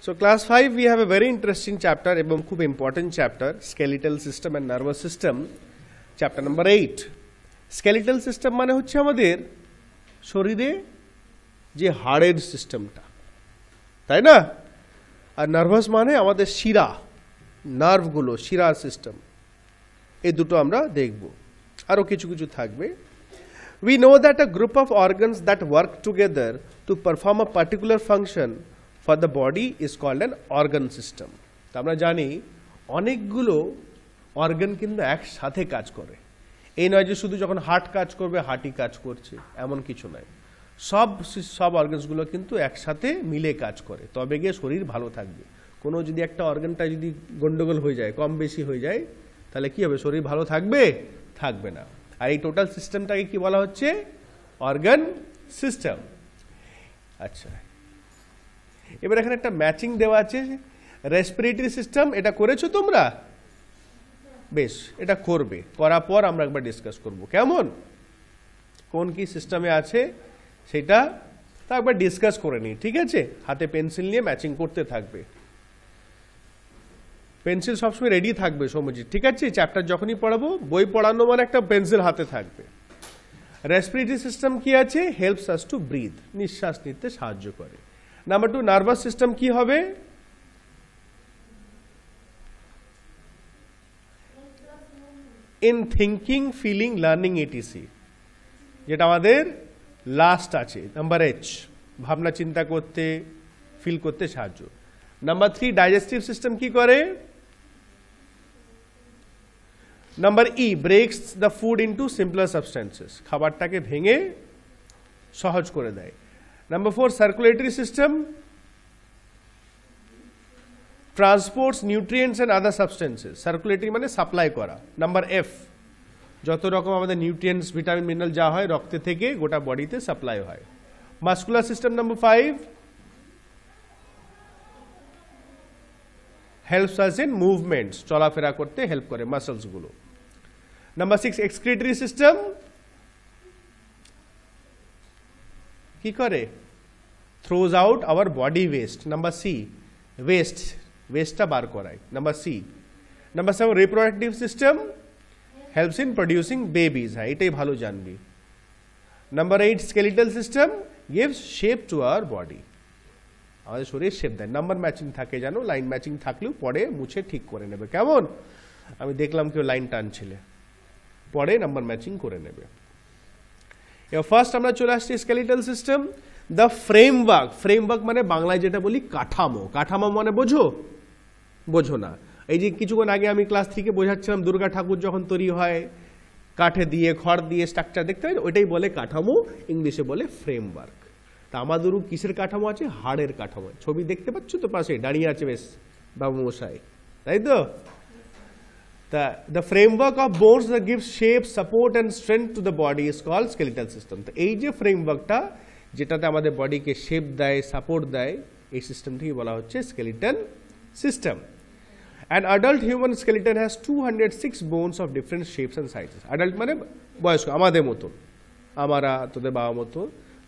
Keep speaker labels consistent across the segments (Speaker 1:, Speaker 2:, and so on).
Speaker 1: So class 5 we have a very interesting chapter এবং খুব important chapter, skeletal system and nervous system, chapter number 8. Skeletal system মানে হচ্ছে আমাদের শরীরে যে হাড়ের সিস্টেমটা, তাই না? আর নার্ভাস মানে আমাদের শিরা, নার্ভগুলো, শিরা সিস্টেম, এই দুটো আমরা দেখব। আরও কিছু কিছু থাকবে। We know that a group of organs that work together to perform a particular function for the body is called an organ system. তো আমরা জানি অনেকগুলো অর্গান কিন্তু একসাথে কাজ করে। এই নয় যে শুধু যখন হার্ট কাজ করবে হার্টই কাজ করছে, এমন কিছু নয়। সব অর্গানসগুলো কিন্তু একসাথে মিলে কাজ করে, তবে গিয়ে শরীর ভালো থাকবে। কোনো যদি একটা অর্গানটা যদি গন্ডগোল হয়ে যায়, কম বেশি হয়ে যায়, তাহলে কি হবে? শরীর ভালো থাকবে? থাকবে না। আর এই টোটাল সিস্টেমটাকে কি বলা হচ্ছে? Organ system. আচ্ছা, এবার এখানে একটা ম্যাচিং দেওয়া আছে, রেসপিরেটরি সিস্টেম। এটা করেছো তোমরা? বেশ, এটা করবে, করার পর আমরা একবার ডিসকাস করব কেমন, কোন কি সিস্টেমে আছে সেটা তা একবার ডিসকাস করে নিই, ঠিক আছে? হাতে পেন্সিল নিয়ে ম্যাচিং করতে থাকবে। পেন্সিল সবসময় রেডি থাকবে সৌম্যজিৎ, ঠিক আছে? চ্যাপ্টার যখনই পড়াবো, বই পড়ানো মানে একটা পেন্সিল হাতে থাকবে। রেসপিরেটরি সিস্টেম কি আছে? হেল্পস আস টু ব্রিথ, নিঃশ্বাস নিতে সাহায্য করে। নাম্বার 2, নার্ভাস সিস্টেম কি হবে? In thinking, feeling, learning, ETC, যেটা আমাদের লাস্ট আছে, নাম্বার এইচ, ভাবনা চিন্তা করতে, ফিল করতে সাহায্য। নাম্বার 3, ডাইজেস্টিভ সিস্টেম কি করে? Number E, breaks the food into simpler substances, খাবারটাকে ভেঙে সহজ করে দেয়। Number 4, circulatory system transports nutrients and other substances, circulatory মানে সাপ্লাই করা। নাম্বার এফ, যত রকম আমাদের নিউট্রিয়েন্টস, ভিটামিন, মিনারেল যা হয় রক্তে থেকে গোটা বডিতে সাপ্লাই হয়। Muscular system number 5 helps us in movements, চলাফেরা করতে হেল্প করে মাসলস গুলো। নাম্বার 6, এক্সক্রিটরি সিস্টেম কি করে? Throws out our body waste. Number C, ওয়েস্টটা বার করায়। Number C. Number 7, reproductive system helps in producing babies, হ্যাঁ এটাই ভালো জানবি। Number 8, skeletal system gives shape to our body, আমাদের শরীর শেপ দেয়। নাম্বার ম্যাচিং থাকে জানো, লাইন ম্যাচিং থাকলেও পরে মুছে ঠিক করে নেবে, কেমন? আমি দেখলাম কেউ লাইন টানছিলে, পরে নাম্বার ম্যাচিং করে নেবে। এবার ফার্স্ট আমরা চলে আসছি skeletal system. The framework, framework মানে বাংলায় যেটা বলি কাঠামো, কাঠামো মানে বোঝো না। এই যে কিছুক্ষণ আগে আমি ক্লাস 3 বোঝাচ্ছিলাম, দুর্গা ঠাকুর যখন তৈরি হয় কাঠে দিয়ে, খড় দিয়ে স্ট্রাকচার দেখতে হয়, ওইটাই বলে কাঠামো, ইংলিশে বলে ফ্রেমওয়ার্ক। তা আমাদেরও কিসের কাঠামো আছে? হাড়ের কাঠামো। ছবি দেখতে পাচ্ছ তো, পাশে দাঁড়িয়ে আছে বেশ বাবু মশাই, তাই তো? তা the framework of bones that gives shape, support and strength to the body is called skeletal system. তো এই যে ফ্রেমওয়ার্কটা যেটাতে আমাদের বডিকে শেপ দেয়, সাপোর্ট দেয়, এই সিস্টেমটিকে বলা হচ্ছে skeletal system. An adult human skeleton has 206 bones of different shapes and sizes. Adult মানে বয়স্ক, আমাদের মতো, আমারা তোদের বাবা মতো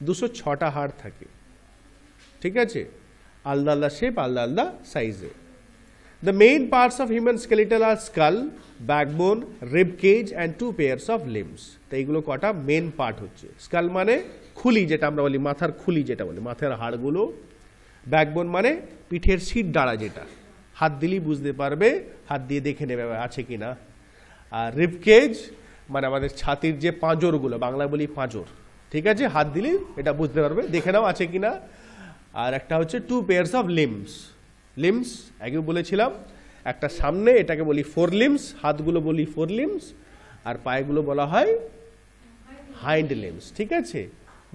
Speaker 1: 206টা হাড় থাকে, ঠিক আছে? আলাদা আলাদা শেপ, আলাদা আলাদা সাইজে। The main parts of human skeletal are skull, backbone, rib cage and 2 pairs of limbs. তো এইগুলো কটা মেন পার্ট হচ্ছে। স্কাল মানে খুলি, যেটা আমরা বলি মাথার খুলি, যেটা বলি মাথার হাড়গুলো। ব্যাকবোন মানে পিঠের শির দাঁড়া, যেটা হাত দিলেই বুঝতে পারবে, হাত দিয়ে দেখে নেবে আছে কিনা। আর রিব কেজ মানে আমাদের ছাতির যে পাঁজরগুলো, বাংলায় বলি পাঁজর, ঠিক আছে? হাত দিলেই এটা বুঝতে পারবে, দেখে নাও আছে কিনা। আর একটা হচ্ছে 2 pairs of limbs, লিম্বস আগে বলেছিলাম, একটা সামনে, এটাকে বলি 4 limbs, হাতগুলো বলি 4 limbs, আর পায়েগুলো বলা হয় হাইন্ড লিম্বস, ঠিক আছে?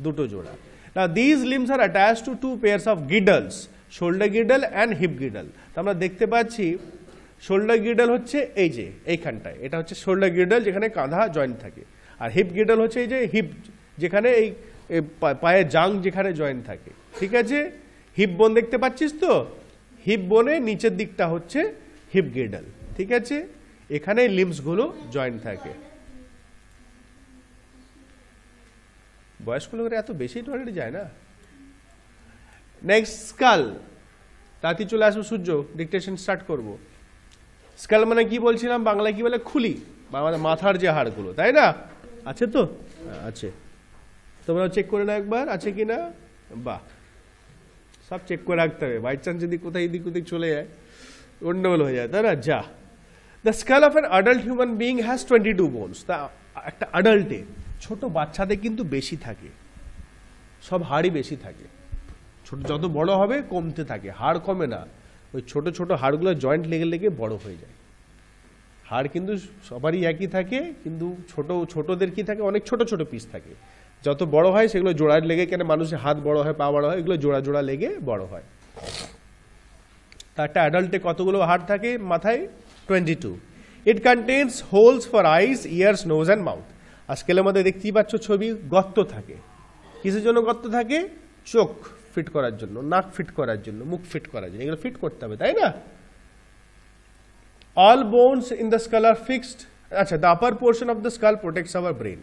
Speaker 1: দুটো জোড়া। Now these limbs are attached to 2 pairs of girdles, shoulder girdle and hip girdle. তো আমরা দেখতে পাচ্ছি শোল্ডার গিডল হচ্ছে এই যে এইখানটায়, এটা হচ্ছে শোল্ডার গিডল, যেখানে কাঁধা জয়েন্ট থাকে। আর হিপ গিডল হচ্ছে এই যে হিপ, যেখানে এই পায়ের জাং যেখানে জয়েন্ট থাকে, ঠিক আছে? হিপ বোন দেখতে পাচ্ছিস তো, হিপ বোনে নিচের দিকটা হচ্ছে হিপ গিডল, ঠিক আছে? এখানে লিম্বসগুলো জয়েন্ট থাকে। বয়স্ক লোকের এত বেশি টয়লেটে যায় না। নেক্সট স্কাল, তাড়াতাড়ি চলে আসবো সূর্য, ডিকটেশন স্টার্ট করবো। স্কাল মানে কি বলছিলাম, বাংলায় কি বলে, খুলি বা আমাদের মাথার যে হাড়গুলো, তাই না? আছে তো? আছে। তোমরা চেক করে নাও একবার আছে কি না। বাহ, সব চেক করে রাখতে হবে, বাই চান্স যদি কোথায় এদিক ওদিক চলে যায় গন্ডগোল হয়ে যায়, তাই না? যা, the skull of an adult human being has 22 bones. তা একটা অ্যাডাল্টে, ছোট বাচ্চাদের কিন্তু বেশি থাকে, সব হাড়ই বেশি থাকে। ছোট যত বড় হবে কমতে থাকে, হাড় কমে না, ওই ছোট ছোট হাড়গুলো জয়েন্ট লেগে লেগে বড় হয়ে যায়। হাড় কিন্তু সবারই একই থাকে, কিন্তু ছোটদের কি থাকে, অনেক ছোট ছোট পিস থাকে। যত বড় হয় সেগুলো জোড়া লেগে, কেন মানুষের হাত বড় হয়, পা বড় হয়, এগুলো জোড়া জোড়া লেগে বড় হয়। তা একটা অ্যাডাল্টে কতগুলো হাড় থাকে মাথায়? 22। It contains holes for eyes, ears, nose and mouth. আর স্কেলের মধ্যে দেখতেই পাচ্ছ ছবি, গর্ত থাকে। কিসের জন্য গর্ত থাকে? চোখ ফিট করার জন্য, নাক ফিট করার জন্য, মুখ ফিট করার জন্য, এগুলো ফিট করতে হবে, তাই না? All bones in the skull are fixed. আচ্ছা, the upper portion of the skull protects our brain.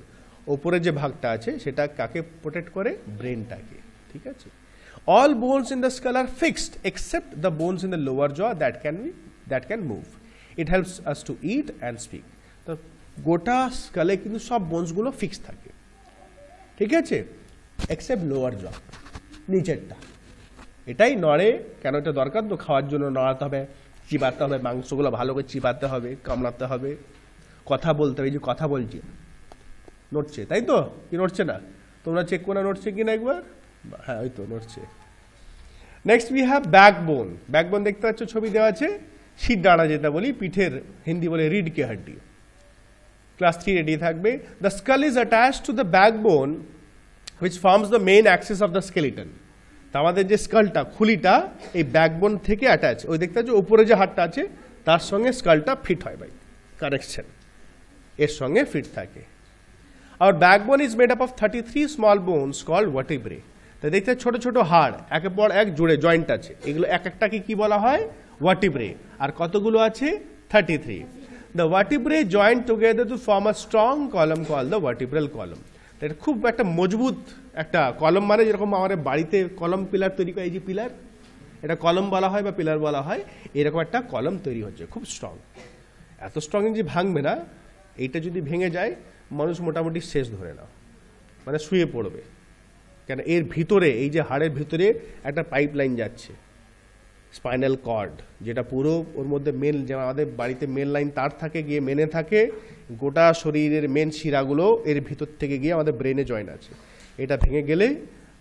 Speaker 1: ওপরে যে ভাগটা আছে সেটা কাকে প্রোটেক্ট করে? ব্রেনটাকে, ঠিক আছে? All bones in the skull are fixed except the bones in the lower jaw that can move. It helps us to eat and speak. তো গোটা স্কালে কিন্তু সব বোনসগুলো ফিক্স থাকে, ঠিক আছে, এক্সেপ্ট লোয়ার জ, নিচেরটা। এটাই নড়ে কেন? এটা দরকার তো, খাওয়ার জন্য নড়াতে হবে, চিবাতে হবে, মাংসগুলো ভালো করে চিবাতে হবে, কামড়াতে হবে, কথা বলতে হবে। এই যে কথা বলছি, নড়ছে, তাই তো? কি নড়ছে না? তোমরা চেক করে নড়ছে কিনা একবার। হ্যাঁ, ওই তো নড়ছে। Next we have backbone. Backbone দেখতে পাচ্ছ, ছবি দেওয়া আছে, শির দাঁড়া যেটা বলি, পিঠের হিন্দি বলে রিড কে হাড্ডি। ক্লাস 3 রেডি থাকবে। The skull is attached to the backbone which forms the main axis of the skeleton. তা আমাদের যে স্কালটা, খুলিটা এই ব্যাকবোন থেকে অ্যাটাচ, ওই দেখতে পাচ্ছ উপরে যে হাড়টা আছে তার সঙ্গে স্কালটা ফিট হয়, ভাই কারেকশন, এর সঙ্গে ফিট থাকে। আর backbone is made up of 33 small bones called vertebrae. তা দেখতে ছোট ছোট হাড় একের পর এক জুড়ে জয়েন্ট আছে, এগুলো এক একটাকে কি বলা হয়? ভার্টিব্রে। আর কতগুলো আছে? 33। The vertebrae joint together to form a strong column called the vertebral column. এটা খুব একটা মজবুত একটা কলম, মানে যেরকম আমাদের বাড়িতে কলম পিলার তৈরি করে, এই যে পিলার, এটা কলম বলা হয় বা পিলার বলা হয়, এরকম একটা কলম তৈরি হচ্ছে, খুব স্ট্রং। এত স্ট্রং যে ভাঙবে না, এইটা যদি ভেঙে যায় মানুষ মোটামুটি শেষ ধরে নাও, মানে শুয়ে পড়বে। কেন? এর ভিতরে, এই যে হাড়ের ভিতরে একটা পাইপ লাইন যাচ্ছে, স্পাইনাল কর্ড, যেটা পুরো ওর মধ্যে মেন, যেমন আমাদের বাড়িতে মেন লাইন তার থাকে, গিয়ে মেনে থাকে, গোটা শরীরের মেন শিরাগুলো এর ভিতর থেকে গিয়ে আমাদের ব্রেনে জয়েন আছে। এটা ভেঙে গেলে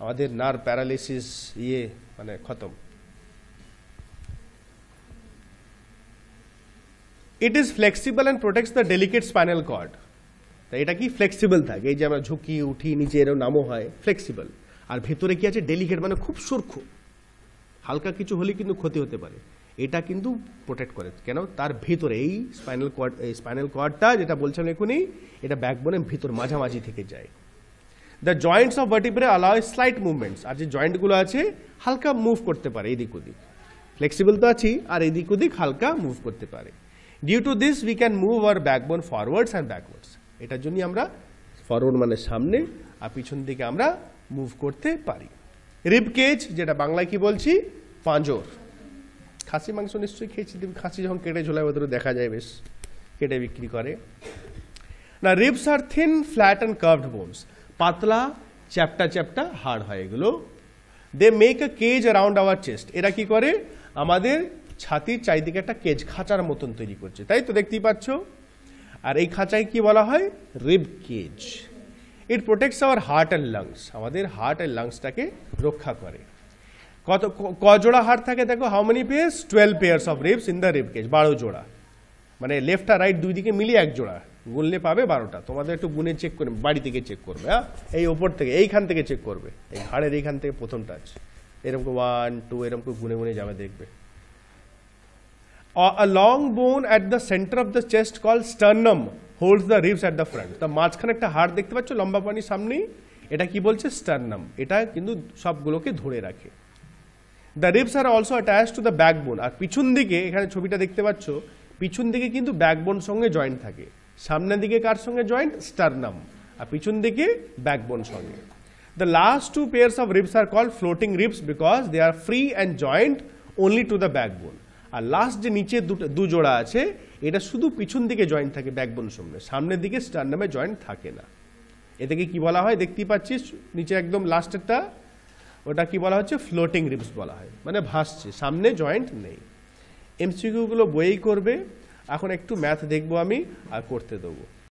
Speaker 1: আমাদের নার্ভ প্যারালাইসিস, মানে খতম। It is flexible and protects the delicate spinal cord. তাই এটা কি? ফ্লেক্সিবল থাকে, এই যে আমরা ঝুঁকি উঠি নিচে এরকম নামও হয়, ফ্লেক্সিবল। আর ভেতরে কি আছে? ডেলিকেট, মানে খুব সূক্ষ্ম, হালকা কিছু হলে কিন্তু ক্ষতি হতে পারে। এটা কিন্তু প্রোটেক্ট করে, কেন? তার ভিতরে এই স্পাইনাল কর্ডটা যেটা বলছিলাম এখনই, এটা ব্যাকবোনের ভিতর মাঝামাঝি থেকে যায়। The joints of vertebrae allow slight movements. আর যে জয়েন্টগুলো আছে হালকা মুভ করতে পারে এদিক ওদিক, ফ্লেক্সিবল তো আছি, আর এদিক ওদিক হালকা মুভ করতে পারে। Due to this we can move our backbone forwards and backwards. এটার জন্যই আমরা ফরওয়ার্ড মানে সামনে, আর পিছন দিকে আমরা মুভ করতে পারি। রিব কেজ, যেটা বাংলায় কি বলছি? পাঁজর। খাসি মাংস নিশ্চয়ই খেয়েছি, খাসি যখন কেটে ঝোলায় ওদের দেখা যায়, বেশ কেটে বিক্রি করে না। Ribs are thin, flat and curved bones. পাতলা চ্যাপটা চ্যাপটা হাড় হয় এগুলো। They make a cage around our chest. এরা কি করে? আমাদের ছাতির চারিদিকে একটা কেজ, খাঁচার মতন তৈরি করছে, তাই তো দেখতেই পাচ্ছ। আর এই খাঁচায় কি বলা হয়? Rib cage. It protects hour heart and lungs. আমাদের হার্ট অ্যান্ড লাংসটাকে রক্ষা করে। ক জোড়া হাড় থাকে দেখো? How many pairs? 12 pairs of ribs in the rib cage. 12 জোড়া, মানে লেফট আর রাইট দুই দিকে মিলিয়ে এক জোড়া, গুনলে পাবে 12টা। তোমাদের একটু গুনে চেক করে, বাড়ি থেকে চেক করবে। হ্যাঁ, এই ওপর থেকে, এইখান থেকে চেক করবে, এই হাড়ের এইখান থেকে প্রথমটা আছে, এরকম 1 2 এরকম গুনে গুনে যাবে, দেখবে। A long bone at the center of the chest called sternum holds the ribs at the front. তো মাঝখানে একটা হাড় দেখতে পাচ্ছ লম্বা পানির সামনেই, এটা কি বলছে? স্টার্নাম। এটা কিন্তু সবগুলোকে ধরে রাখে। The ribs are also attached to the backbone. আর পিছন দিকে, এখানে ছবিটা দেখতে পাচ্ছ, পিছন দিকে কিন্তু ব্যাকবোন সঙ্গে জয়েন্ট থাকে। সামনের দিকে কার সঙ্গে জয়েন্ট? স্টার্নাম। আর পিছন দিকে ব্যাকবোন সঙ্গে। The last 2 pairs of ribs are called floating ribs because they are free and joint only to the backbone. আর লাস্ট যে নিচে দু জোড়া আছে এটা শুধু পিছন দিকে জয়েন্ট থাকে ব্যাকবোন সামনে, সামনের দিকে স্টার্নামে জয়েন্ট থাকে না। এটাকে কি বলা হয় দেখতেই পাচ্ছিস নিচে একদম লাস্টেরটা, ওটা কি বলা হচ্ছে ফ্লোটিং রিবস বলা হয়, মানে ভাসছে, সামনে জয়েন্ট নেই। এমসিকিউ গুলো বইয়েই করবে। এখন একটু ম্যাথ দেখবো আমি আর করতে দেবো।